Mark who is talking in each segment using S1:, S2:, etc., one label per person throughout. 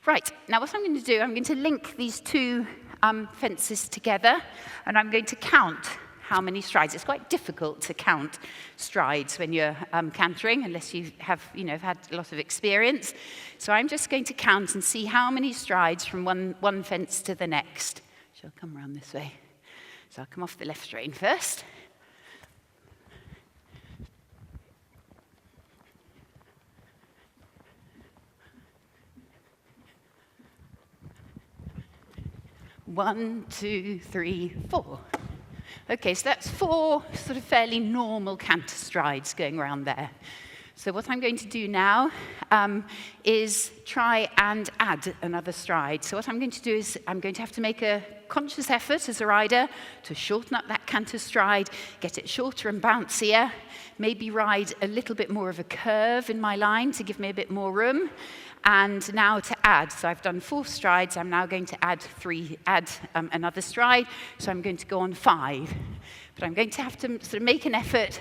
S1: Right, now what I'm going to do, I'm going to link these two fences together, and I'm going to count how many strides. It's quite difficult to count strides when you're cantering, unless you have, had a lot of experience. So I'm just going to count and see how many strides from one fence to the next. Shall I come around this way? So I'll come off the left rein first. One, two, three, four. Okay, so that's 4 sort of fairly normal canter strides going around there. So what I'm going to do now is try and add another stride. So what I'm going to do is I'm going to have to make a conscious effort as a rider to shorten up that canter stride, get it shorter and bouncier, maybe ride a little bit more of a curve in my line to give me a bit more room. And now to add, so I've done 4 strides, I'm now going to add another stride, so I'm going to go on 5. But I'm going to have to sort of make an effort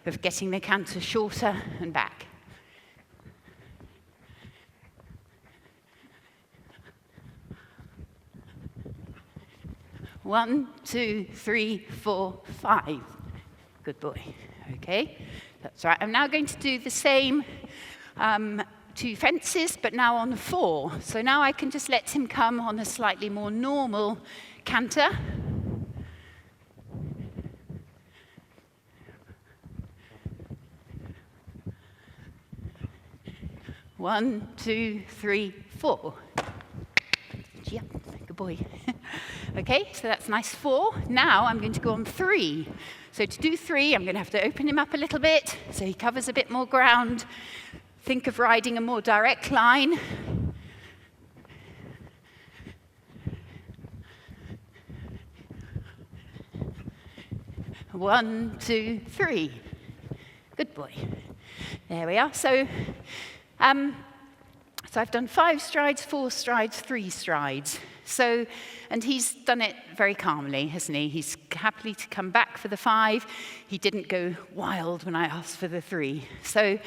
S1: of getting the canter shorter and back. One, two, three, 4, 5. Good boy. Okay, that's right. I'm now going to do the same 2 fences, but now on 4. So now I can just let him come on a slightly more normal canter. One, two, three, 4. Yeah, good boy. Okay, so that's nice 4. Now I'm going to go on 3. So to do 3, I'm going to have to open him up a little bit so he covers a bit more ground. Think of riding a more direct line. One, two, 3. Good boy. There we are. So I've done 5 strides, 4 strides, 3 strides. So, and he's done it very calmly, hasn't he? He's happy to come back for the 5. He didn't go wild when I asked for the 3. So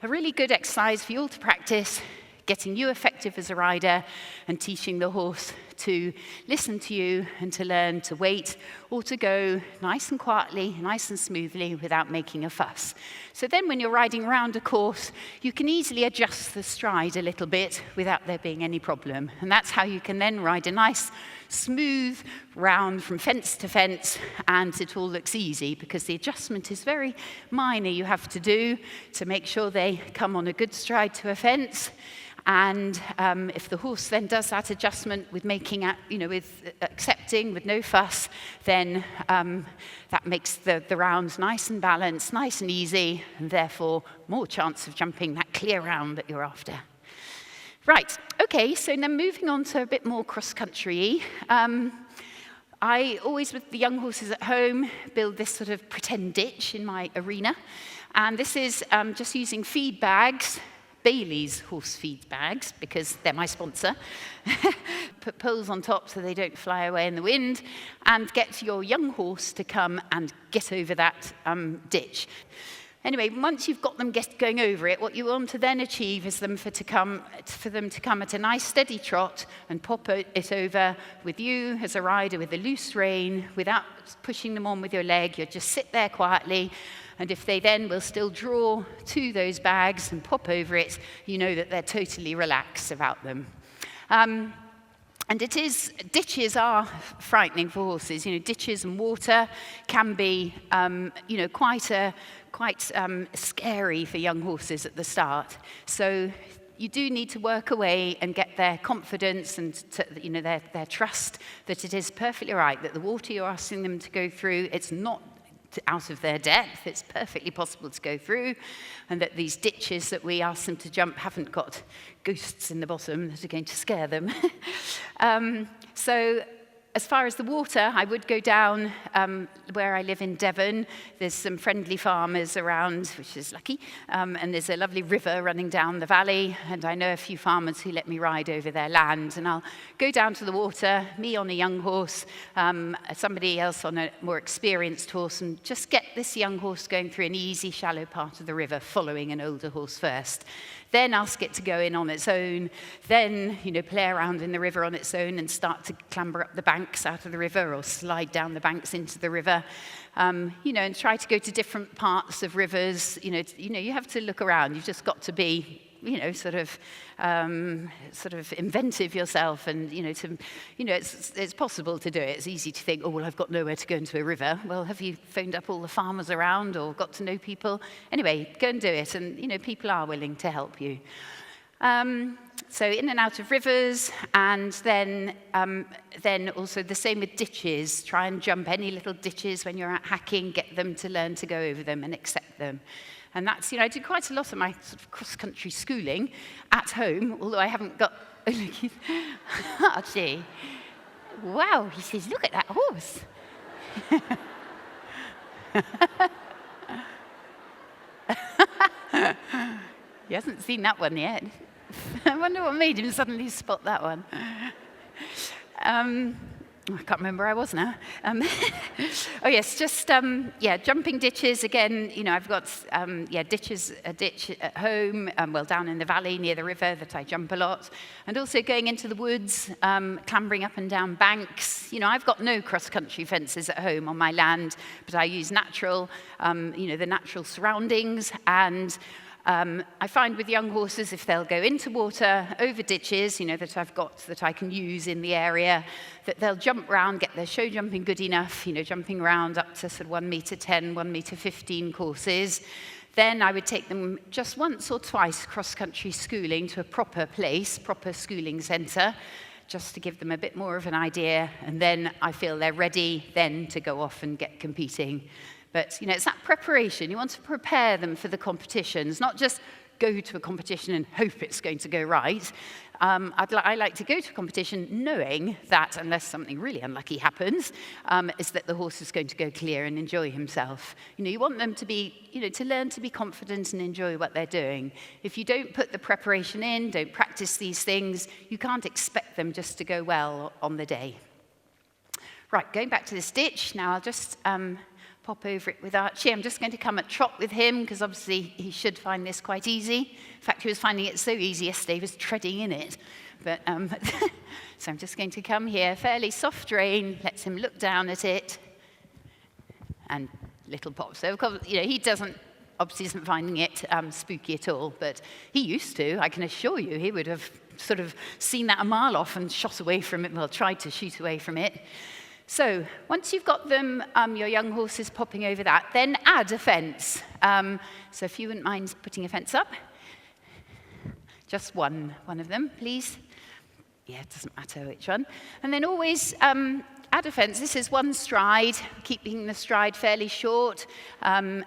S1: a really good exercise for you all to practice, getting you effective as a rider and teaching the horse to listen to you and to learn to wait or to go nice and quietly, nice and smoothly without making a fuss. So then when you're riding around a course, you can easily adjust the stride a little bit without there being any problem. And that's how you can then ride a nice, smooth round from fence to fence, and it all looks easy because the adjustment is very minor you have to do to make sure they come on a good stride to a fence. And if the horse then does that adjustment with making, with accepting, with no fuss, then that makes the rounds nice and balanced, nice and easy, and therefore more chance of jumping that clear round that you're after. Right, okay, so then moving on to a bit more cross-country. I always, with the young horses at home, build this sort of pretend ditch in my arena. And this is just using feed bags, Bailey's horse feed bags, because they're my sponsor. Put poles on top so they don't fly away in the wind, and get your young horse to come and get over that ditch. Anyway, once you've got them going over it, what you want to then achieve is for them to come at a nice steady trot and pop it over with you as a rider with a loose rein, without pushing them on with your leg. You just sit there quietly. And if they then will still draw to those bags and pop over it, you know that they're totally relaxed about them. And ditches are frightening for horses. Ditches and water can be, quite scary for young horses at the start. So you do need to work away and get their confidence and their trust that it is perfectly right, that the water you're asking them to go through, it's not out of their depth, it's perfectly possible to go through, and that these ditches that we ask them to jump haven't got ghosts in the bottom that are going to scare them. So as far as the water, I would go down where I live in Devon. There's some friendly farmers around, which is lucky, and there's a lovely river running down the valley, and I know a few farmers who let me ride over their land, and I'll go down to the water, me on a young horse, somebody else on a more experienced horse, and just get this young horse going through an easy, shallow part of the river, following an older horse first. Then ask it to go in on its own, then, play around in the river on its own and start to clamber up the banks out of the river or slide down the banks into the river, and try to go to different parts of rivers. You have to look around. You've just got to be, sort of inventive yourself, and it's possible to do it. It's easy to think, oh well, I've got nowhere to go into a river. Well, have you phoned up all the farmers around or got to know people? Anyway, go and do it, and people are willing to help you. So in and out of rivers, and then also the same with ditches. Try and jump any little ditches when you're out hacking. Get them to learn to go over them and accept them. And that's, I did quite a lot of my sort of cross-country schooling at home, although I haven't got... Archie. Wow, he says, look at that horse. He hasn't seen that one yet. I wonder what made him suddenly spot that one. I can't remember where I was now. Oh yes, just jumping ditches again. I've got a ditch at home, down in the valley near the river that I jump a lot, and also going into the woods, clambering up and down banks. I've got no cross-country fences at home on my land, but I use natural, the natural surroundings. And I find with young horses, if they'll go into water, over ditches, that I've got that I can use in the area, that they'll jump round, get their show jumping good enough, jumping around up to sort of 1 meter 10, 1 meter 15 courses. Then I would take them just once or twice cross-country schooling to a proper place, proper schooling centre, just to give them a bit more of an idea. And then I feel they're ready then to go off and get competing. But, it's that preparation. You want to prepare them for the competitions, not just go to a competition and hope it's going to go right. I like to go to a competition knowing that, unless something really unlucky happens, is that the horse is going to go clear and enjoy himself. You want them to be, to learn to be confident and enjoy what they're doing. If you don't put the preparation in, don't practice these things, you can't expect them just to go well on the day. Right, going back to this ditch, now I'll just... pop over it with Archie. I'm just going to come at trot with him because obviously he should find this quite easy. In fact, he was finding it so easy yesterday, he was treading in it. But so I'm just going to come here, fairly soft rein, lets him look down at it, and little pop. So of course, he obviously isn't finding it spooky at all, but he used to. I can assure you, he would have sort of seen that a mile off and shot away from it. Well, tried to shoot away from it. So once you've got them, your young horses popping over that, then add a fence. So if you wouldn't mind putting a fence up. Just one of them, please. Yeah, it doesn't matter which one. And then always add a fence. This is one stride, keeping the stride fairly short, so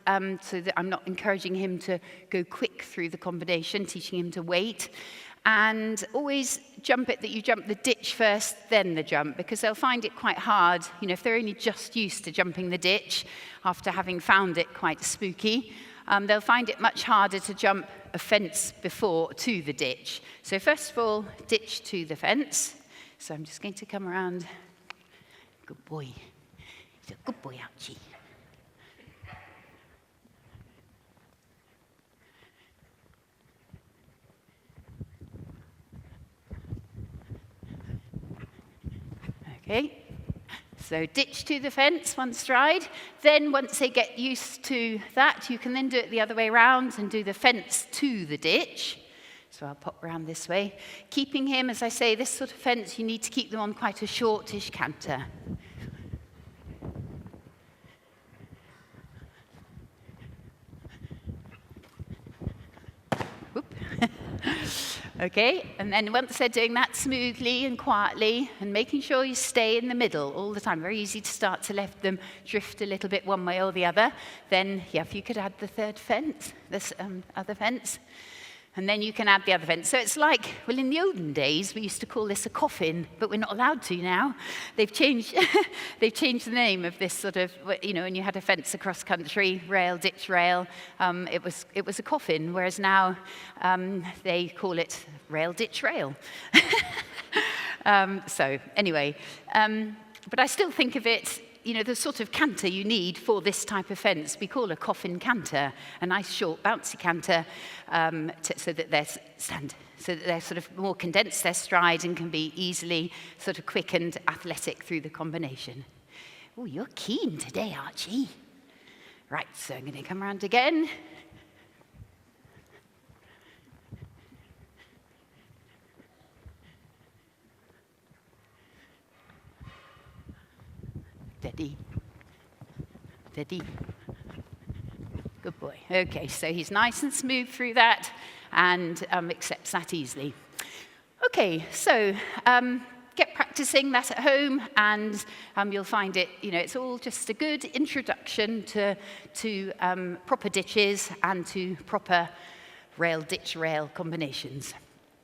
S1: that I'm not encouraging him to go quick through the combination, teaching him to wait. And always jump it that you jump the ditch first, then the jump, because they'll find it quite hard. If they're only just used to jumping the ditch after having found it quite spooky, they'll find it much harder to jump a fence before to the ditch. So first of all, ditch to the fence. So I'm just going to come around. Good boy. He's a good boy, Archie. Okay, so ditch to the fence, one stride. Then once they get used to that, you can then do it the other way around and do the fence to the ditch. So I'll pop around this way. Keeping him, as I say, this sort of fence, you need to keep them on quite a shortish canter. Okay, and then once they're doing that smoothly and quietly and making sure you stay in the middle all the time, very easy to start to let them drift a little bit one way or the other, then, if you could add the third fence, this other fence. And then you can add the other fence. So it's like, well, in the olden days, we used to call this a coffin, but we're not allowed to now. They've changed, they've changed the name of this sort of, you know, when you had a fence across country, rail, ditch rail, it was a coffin, whereas now they call it rail, ditch rail. So anyway, but I still think of it, you know, the sort of canter you need for this type of fence, we call a coffin canter, a nice short bouncy canter, so that they're sort of more condensed their stride and can be easily sort of quick and athletic through the combination. Oh, you're keen today, Archie. Right, so I'm going to come around again. Steady. Steady. Good boy. Okay, so he's nice and smooth through that and accepts that easily. Okay, so get practicing that at home, and you'll find it, you know, it's all just a good introduction to proper ditches and to proper rail-ditch-rail combinations.